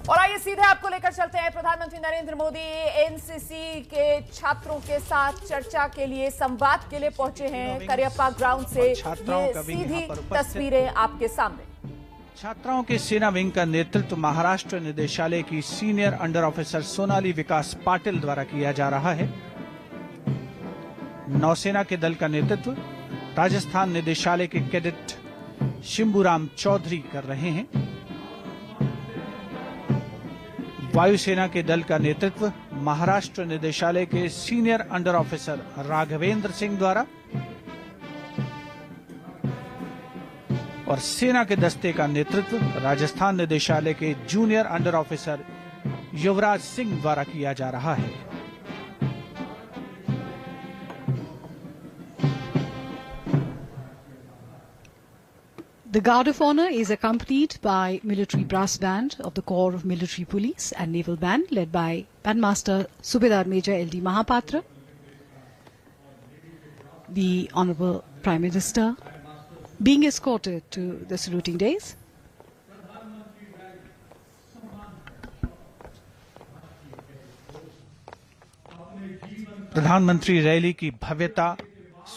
और आइए सीधे आपको लेकर चलते हैं। प्रधानमंत्री नरेंद्र मोदी एनसीसी के छात्रों के साथ चर्चा के लिए, संवाद के लिए पहुंचे हैं करियप्पा ग्राउंड से। ये सीधी तस्वीरें आपके सामने। छात्राओं के सेना विंग का नेतृत्व महाराष्ट्र निदेशालय की सीनियर अंडर ऑफिसर सोनाली विकास पाटिल द्वारा किया जा रहा है। नौसेना के दल का नेतृत्व राजस्थान निदेशालय के कैडेट शिंबूराम चौधरी कर रहे हैं। वायुसेना के दल का नेतृत्व महाराष्ट्र निदेशालय के senior under officer Raghavendra Singh द्वारा, और सेना के दस्ते का नेतृत्व राजस्थान निदेशालय के junior under officer Yuvraj Singh द्वारा किया जा रहा है। The Guard of Honor is accompanied by military brass band of the Corps of Military Police and Naval Band led by Bandmaster Subedar Major L.D. Mahapatra. The Honorable Prime Minister being escorted to the saluting dais. प्रधानमंत्री rally की भव्यता,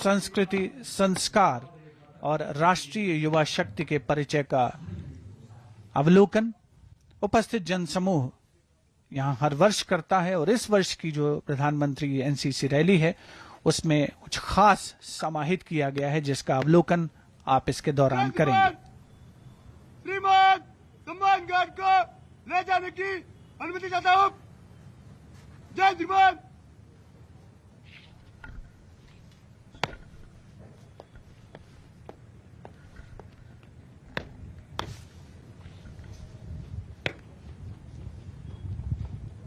संस्कृति, संस्कार और राष्ट्रीय युवा शक्ति के परिचय का अवलोकन उपस्थित जनसमूह यहां हर वर्ष करता है, और इस वर्ष की जो प्रधानमंत्री एनसीसी रैली है उसमें कुछ खास समाहित किया गया है, जिसका अवलोकन आप इसके दौरान करेंगे। श्रीमान सम्मान गार्ड को ले जाने की अनुमति चाहता हूं। जय श्रीमान।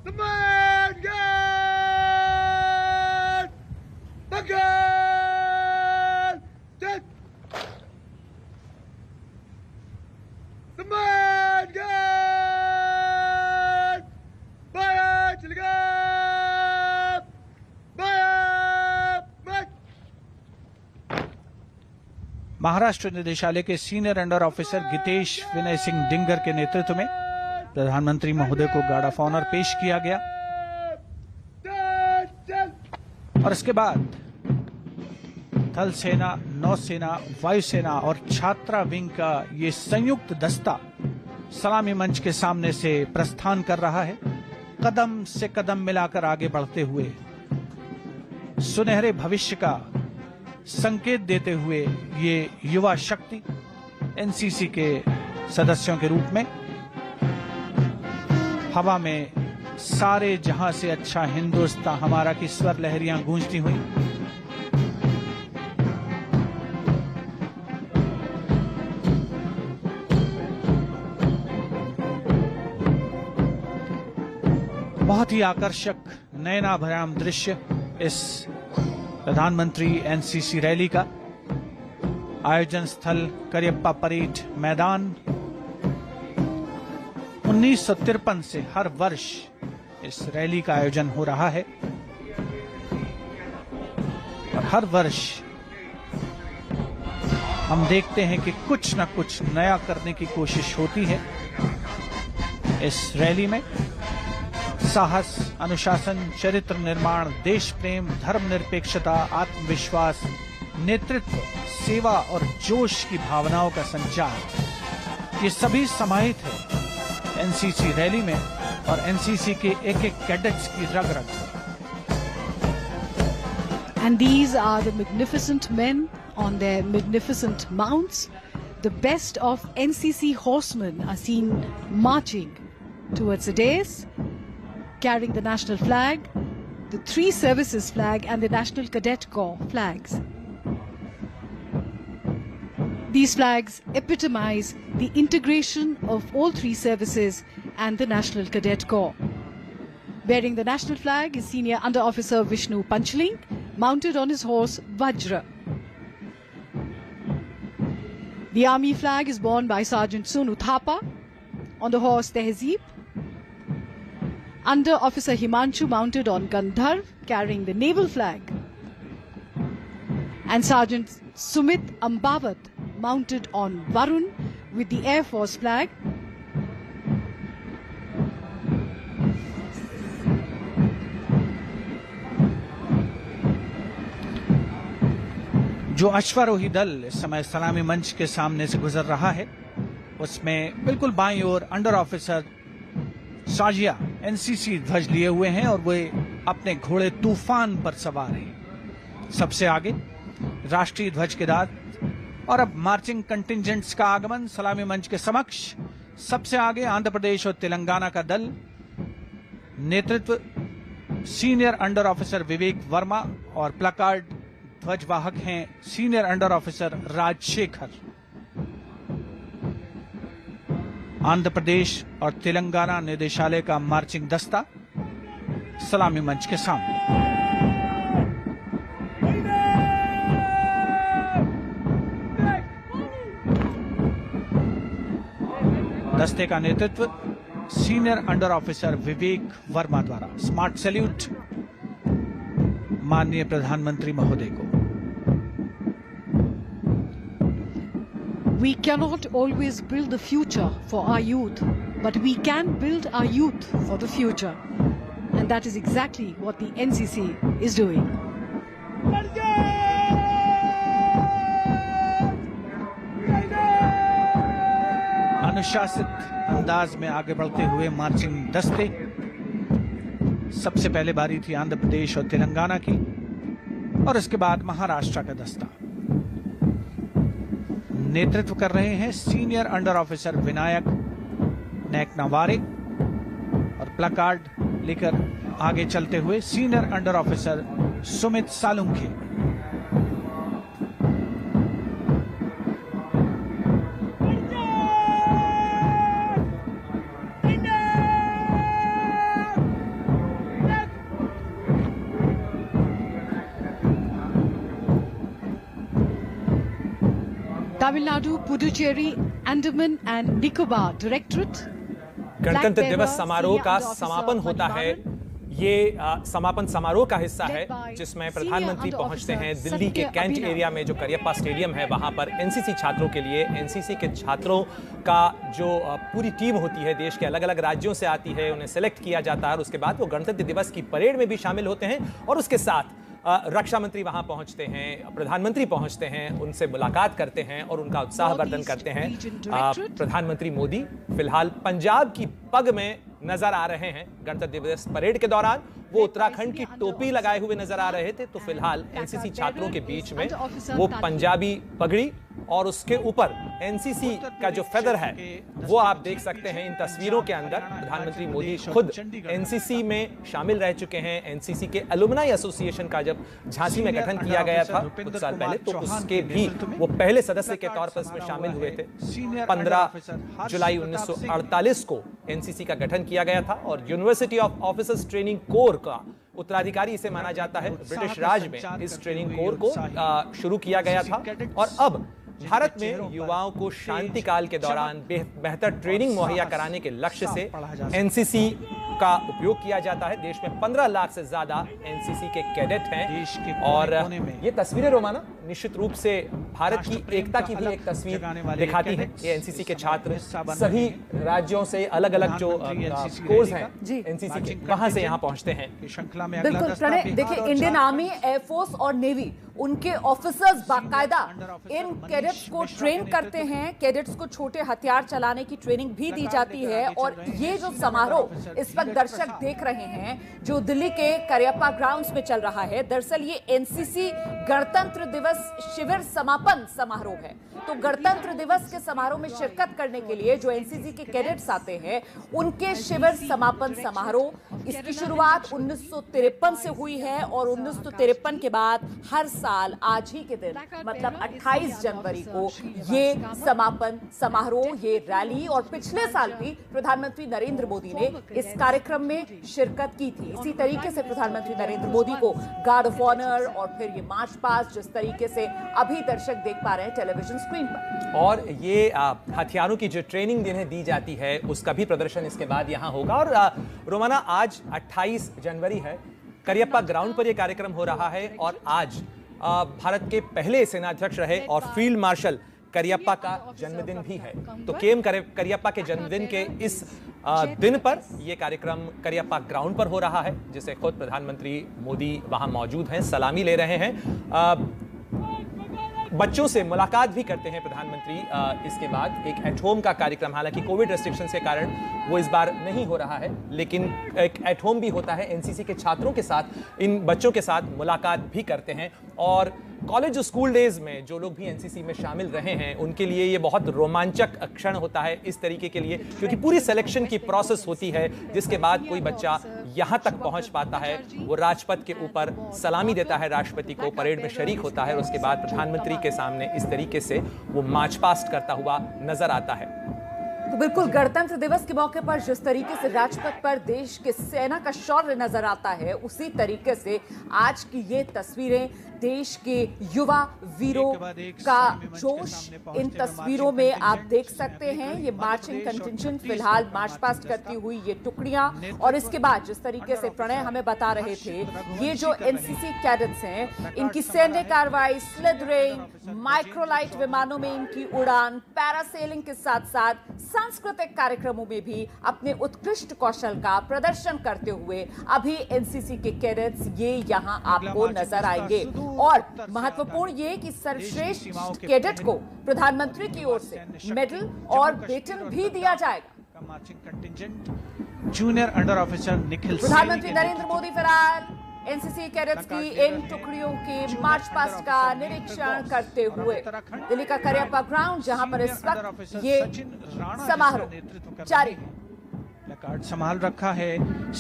सम्मान गार्ड बगल जय। सम्मान गार्ड बाया चलेगा बाया मत। महाराष्ट्र निदेशालय के senior under officer Geetesh Vinay Singh Dingar के नेतृत्व में प्रधानमंत्री महोदय को गार्ड ऑफ ऑनर पेश किया गया, और इसके बाद थल सेना, नौसेना, वायुसेना और छात्रा विंग का ये संयुक्त दस्ता सलामी मंच के सामने से प्रस्थान कर रहा है, कदम से कदम मिलाकर आगे बढ़ते हुए, सुनहरे भविष्य का संकेत देते हुए ये युवा शक्ति एनसीसी के सदस्यों के रूप में हवा में सारे जहां से अच्छा हिंदुस्तान हमारा की स्वर लहरियां गूंजती हुई। बहुत ही आकर्षक नयनाभराम दृश्य इस प्रधानमंत्री एनसीसी रैली का। आयोजन स्थल करियप्पा परेड मैदान। 1953 से हर वर्ष इस रैली का आयोजन हो रहा है, और हर वर्ष हम देखते हैं कि कुछ न कुछ नया करने की कोशिश होती है। इस रैली में साहस, अनुशासन, चरित्र निर्माण, देश प्रेम, धर्मनिरपेक्षता, आत्मविश्वास, नेतृत्व, सेवा और जोश की भावनाओं का संचार, ये सभी समाहित है एनसीसी रैली में, और एनसीसी के एक-एक कैडेट्स की रग-रग। And these are the magnificent men on their magnificent mounts. The best of NCC horsemen are seen marching towards the dais, carrying the national flag, the three services flag and the National Cadet Corps flags. These flags epitomize the integration of all three services and the National Cadet Corps. Bearing the national flag is Senior Under Officer Vishnu Panchling, mounted on his horse Vajra. The Army flag is borne by Sergeant Sonu Thapa on the horse Tehzeeb. Under Officer Himanshu mounted on Gandharv, carrying the naval flag. And Sergeant Sumit Ambawat mounted on Varun with the Air Force flag. जो अश्वारोही दल इस समय सलामी मंच के सामने से गुजर रहा है, उसमें बिल्कुल बाईं ओर अंडर ऑफिसर साजिया एनसीसी ध्वज लिए हुए हैं और वे अपने घोड़े तूफान पर सवार हैं। सबसे आगे राष्ट्रीय ध्वज के साथ और अब मार्चिंग कंटिंजेंट्स का आगमन सलामी मंच के समक्ष। सबसे आगे आंध्र प्रदेश और तेलंगाना का दल, नेतृत्व senior under officer Vivek Verma और प्लकार्ड ध्वजवाहक हैं senior under officer Rajashekhar. Andhra Pradesh और तेलंगाना निदेशालय का मार्चिंग दस्ता सलामी मंच के सामने। दस्ते का नेतृत्व senior under officer Vivek Verma द्वारा। स्मार्ट सैल्यूट माननीय प्रधानमंत्री महोदय को। We cannot always build the future for our youth, but we can build our youth for the future. And that is exactly what the NCC is doing. अनुशासित अंदाज में आगे बढ़ते हुए मार्चिंग दस्ते। सबसे पहले बारी थी आंध्र प्रदेश और तेलंगाना की और इसके बाद महाराष्ट्र का दस्ता। नेतृत्व कर रहे हैं सीनियर अंडर ऑफिसर विनायक नैकनावारे और प्लकार्ड लेकर आगे चलते हुए senior under officer Sumit Salunkhe. Tamil Nadu, Puducherry, Andaman and Nicobar Directorate. गणतंत्र दिवस समारोह का समापन होता है। ये समापन समारोह का हिस्सा है जिसमें प्रधानमंत्री पहुंचते हैं दिल्ली के कैंट एरिया में जो करियप्पा स्टेडियम है, वहां पर एनसीसी छात्रों के लिए। एनसीसी के छात्रों का जो पूरी टीम होती है, देश के अलग अलग राज्यों से आती है, उन्हें सेलेक्ट किया जाता है और उसके बाद वो गणतंत्र दिवस की परेड में भी शामिल होते हैं और उसके साथ रक्षा मंत्री वहां पहुंचते हैं, प्रधानमंत्री पहुंचते हैं, उनसे मुलाकात करते हैं और उनका उत्साहवर्धन करते हैं। प्रधानमंत्री मोदी फिलहाल पंजाब की पग में नजर आ रहे हैं। गणतंत्र दिवस परेड के दौरान वो उत्तराखंड की टोपी लगाए हुए नजर आ रहे थे, तो फिलहाल एनसीसी छात्रों के बीच में वो पंजाबी पगड़ी और उसके ऊपर एनसीसी का जो फेदर है वो आप देख सकते हैं इन तस्वीरों के अंदर। प्रधानमंत्री मोदी खुद एनसीसी में शामिल रह चुके हैं। एनसीसी के एलुमनाई एसोसिएशन का जब झांसी में गठन किया गया था कुछ साल पहले, तो उसके भी वो पहले सदस्य के तौर पर इसमें शामिल हुए थे। 15 जुलाई 1948 को एनसीसी का गठन किया गया था और university of officers training core का उत्तराधिकारी इसे माना जाता है। ब्रिटिश राज में इस ट्रेनिंग कोर को शुरू किया गया था और अब भारत में युवाओं को शांति काल के दौरान बेहतर ट्रेनिंग मुहैया कराने के लक्ष्य से एनसीसी का उपयोग किया जाता है। देश में 15 लाख से ज्यादा एनसीसी के कैडेट हैं और ये तस्वीरें रोमाना निश्चित रूप से भारत की एकता की भी एक तस्वीर दिखाती है। ये एनसीसी के छात्र सभी राज्यों से अलग अलग जो कोर्स हैं एनसीसी के, वहां से यहाँ पहुंचते हैं। बिल्कुल प्रणय, देखिए इंडियन आर्मी, एयरफोर्स और नेवी, उनके ऑफिसर्स बाकायदा इन कैडेट्स को ट्रेन करते हैं। कैडेट्स को छोटे हथियार चलाने की ट्रेनिंग भी दी जाती है और ये जो समारोह इस वक्त दर्शक देख रहे हैं जो दिल्ली के करियप्पा ग्राउंड्स में चल रहा है, दरअसल ये एनसीसी गणतंत्र दिवस शिविर समापन समारोह है। तो गणतंत्र दिवस के समारोह में शिरकत करने के लिए जो एनसीसी के कैडेट्स आते हैं उनके शिविर समापन समारोह, इसकी शुरुआत 1953 से हुई है और 1953 के बाद हर साल आज ही के दिन मतलब 28 जनवरी को ये समापन समारोह, ये रैली और पिछले साल भी प्रधानमंत्री नरेंद्र मोदी ने इस कार्यक्रम में शिरकत की थी। इसी तरीके से प्रधानमंत्री नरेंद्र मोदी को गार्ड ऑफ ऑनर और फिर ये मार्च पास्ट जिस तरीके से अभी दर्शक देख पा रहे हैं टेलीविजन स्क्रीन पर, और ये हथियारों की जो ट्रेनिंग जिन्हें दी जाती है उसका भी प्रदर्शन इसके बाद यहाँ होगा। और रोमाना आज 28 जनवरी है, करियप्पा ग्राउंड पर यह कार्यक्रम हो रहा है और आज भारत के पहले सेनाध्यक्ष रहे और फील्ड मार्शल करियप्पा का जन्मदिन भी है। तो केएम करियप्पा के जन्मदिन के इस दिन पर यह कार्यक्रम करियप्पा ग्राउंड पर हो रहा है, जिसे खुद प्रधानमंत्री मोदी वहां मौजूद हैं, सलामी ले रहे हैं। बच्चों से मुलाकात भी करते हैं प्रधानमंत्री। इसके बाद एक एट होम का कार्यक्रम, हालांकि कोविड रेस्ट्रिक्शन के कारण वो इस बार नहीं हो रहा है, लेकिन एक एट होम भी होता है। एनसीसी के छात्रों के साथ, इन बच्चों के साथ मुलाकात भी करते हैं। और कॉलेज और स्कूल डेज में जो लोग भी एनसीसी में शामिल रहे हैं उनके लिए ये बहुत रोमांचक क्षण होता है इस तरीके के लिए, क्योंकि पूरी सिलेक्शन की प्रोसेस होती है, जिसके बाद कोई बच्चा यहां तक पहुंच पाता है। वो राजपथ के ऊपर सलामी देता है राष्ट्रपति को, परेड में शरीक होता है और उसके बाद प्रधानमंत्री के सामने इस तरीके से वो मार्च पास्ट करता हुआ नजर आता है। तो बिल्कुल गणतंत्र दिवस के मौके पर जिस तरीके से राजपथ पर देश के सेना का शौर्य नजर आता है, उसी तरीके से आज की ये तस्वीरें देश के युवा वीरों का जोश इन तस्वीरों में आप देख सकते हैं। ये मार्चिंग कंटिंजेंट फिलहाल मार्च पास्ट करती हुई ये टुकड़ियां, और इसके बाद जिस तरीके से प्रणय हमें बता रहे थे, ये जो एनसीसी कैडेट्स हैं इनकी सैन्य कार्रवाई, स्लिदरिंग, माइक्रोलाइट विमानों में इनकी उड़ान, पैरासेलिंग के साथ साथ सांस्कृतिक कार्यक्रमों में भी अपने उत्कृष्ट कौशल का प्रदर्शन करते हुए अभी एनसीसी के कैडेट्स ये यहां आपको नजर आएंगे। और महत्वपूर्ण ये कि सर्वश्रेष्ठ कैडेट को प्रधानमंत्री की ओर से मेडल और वेतन भी दिया जाएगा। जूनियर अंडर ऑफिसर निखिल, प्रधानमंत्री नरेंद्र मोदी फिलहाल एनसीसी कैडेट्स की इन टुकड़ियों के मार्च पास्ट का निरीक्षण करते हुए दिल्ली का करियप्पा ग्राउंड, जहां पर इस वक्त ये समारोह जारी है। प्लेकार्ड संभाल रखा है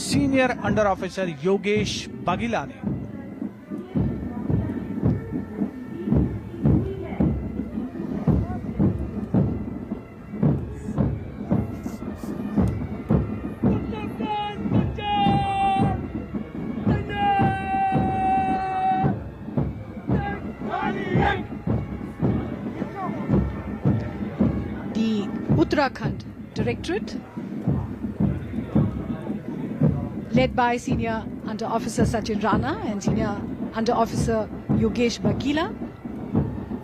सीनियर अंडर ऑफिसर योगेश बगीला ने। Uttarakhand Directorate, led by Senior Under Officer Sachin Rana and Senior Under Officer Yogesh Bagila,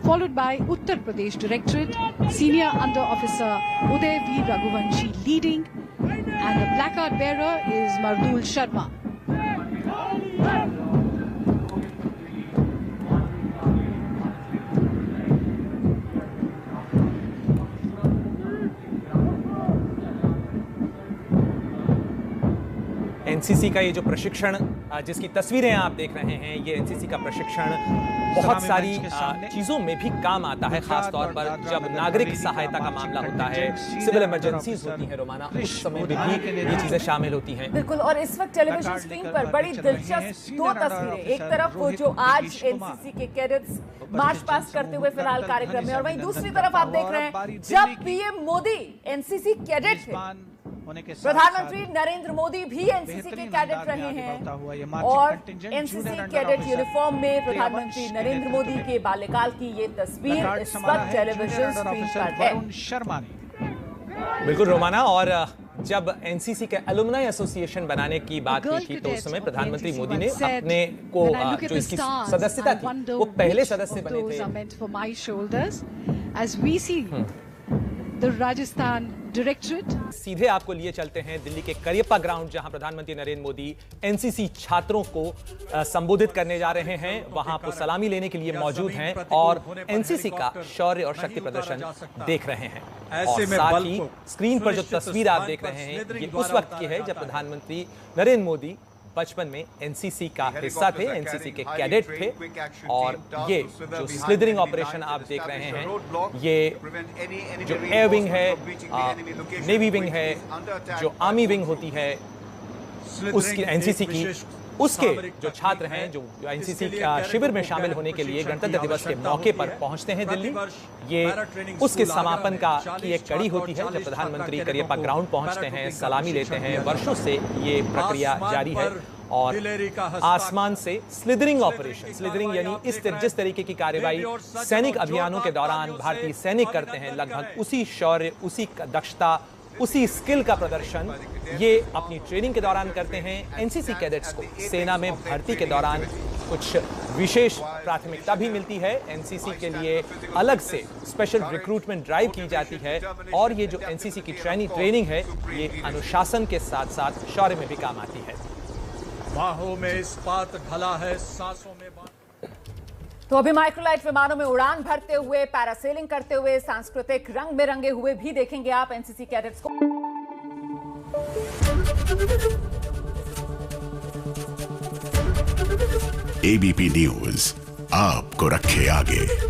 followed by Uttar Pradesh Directorate, Senior Under Officer Uday V. Raghuvanshi leading, and the placard bearer is Mardul Sharma. NCC का ये जो प्रशिक्षण, जिसकी तस्वीरें आप देख रहे हैं, ये एनसीसी का प्रशिक्षण बहुत सारी चीजों में भी काम आता है, खासतौर पर जब नागरिक सहायता का मामला होता है, सिविल इमरजेंसीज होती है रोमाना, उस समय में भी ये चीजें शामिल होती हैं। बिल्कुल। और इस वक्त टेलीविजन स्क्रीन पर बड़ी दिलचस्प दो तस्वीरें, एक तरफ वो जो आज एनसीसी के कैडेट्स मार्च पास्ट करते हुए फिलहाल कार्यक्रम में, और वहीं दूसरी तरफ आप देख रहे हैं जब पीएम मोदी एनसीसी कैडेट थे, प्रधानमंत्री नरेंद्र मोदी भी एनसीसी के कैडेट रहे हैं, और एनसीसी कैडेट यूनिफॉर्म में प्रधानमंत्री नरेंद्र मोदी के बाल्यकाल की ये तस्वीर इस वक्त टेलीविजन स्क्रीन पर है। बिल्कुल रोमाना। और जब एनसीसी के एलुमनाई एसोसिएशन बनाने की बात हुई थी, तो उस समय प्रधानमंत्री मोदी ने अपने को जो इसकी सदस्यता थी, वो पहले सदस्य बने थे। The Rajasthan Directorate. सीधे आपको लिए चलते हैं दिल्ली के करियप्पा ग्राउंड, जहां प्रधानमंत्री नरेंद्र मोदी एनसीसी छात्रों को संबोधित करने जा रहे हैं। वहां आपको सलामी लेने के लिए मौजूद हैं और एनसीसी का शौर्य और शक्ति प्रदर्शन देख रहे हैं। और साथ ही स्क्रीन पर जो तस्वीर आप देख रहे हैं, ये उस वक्त की है जब प्रधानमंत्री नरेंद्र मोदी बचपन में एनसीसी का हिस्सा थे, एनसीसी के कैडेट थे। और ये जो स्लिदरिंग ऑपरेशन आप देख रहे हैं, ये जो एयर विंग है, नेवी विंग है, जो आर्मी विंग होती है उसकी, एनसीसी की, उसके जो छात्र हैं जो एनसीसी शिविर में शामिल होने के लिए गणतंत्र दिवस के मौके पर पहुंचते हैं दिल्ली, ये उसके समापन की एक कड़ी होती है जब प्रधानमंत्री करियप्पा ग्राउंड पहुंचते हैं, सलामी लेते हैं। वर्षों से ये प्रक्रिया जारी है और आसमान से स्लिदरिंग ऑपरेशन, स्लिदरिंग यानी जिस तरीके की कार्रवाई सैनिक अभियानों के दौरान भारतीय सैनिक करते हैं, लगभग उसी शौर्य, उसी दक्षता, उसी स्किल का प्रदर्शन ये अपनी ट्रेनिंग के दौरान करते हैं। एनसीसी कैडेट्स को सेना में भर्ती के दौरान कुछ विशेष प्राथमिकता भी मिलती है। एनसीसी के लिए अलग से स्पेशल रिक्रूटमेंट ड्राइव की जाती है और ये जो एनसीसी की ट्रेनिंग है, ये अनुशासन के साथ साथ शौर्य में भी काम आती है। बाहों में इस्पात ढला है, सांसों में तो अभी माइक्रोलाइट विमानों में उड़ान भरते हुए, पैरासेलिंग करते हुए, सांस्कृतिक रंग में रंगे हुए भी देखेंगे आप एनसीसी कैडेट्स को। एबीपी न्यूज आपको रखे आगे।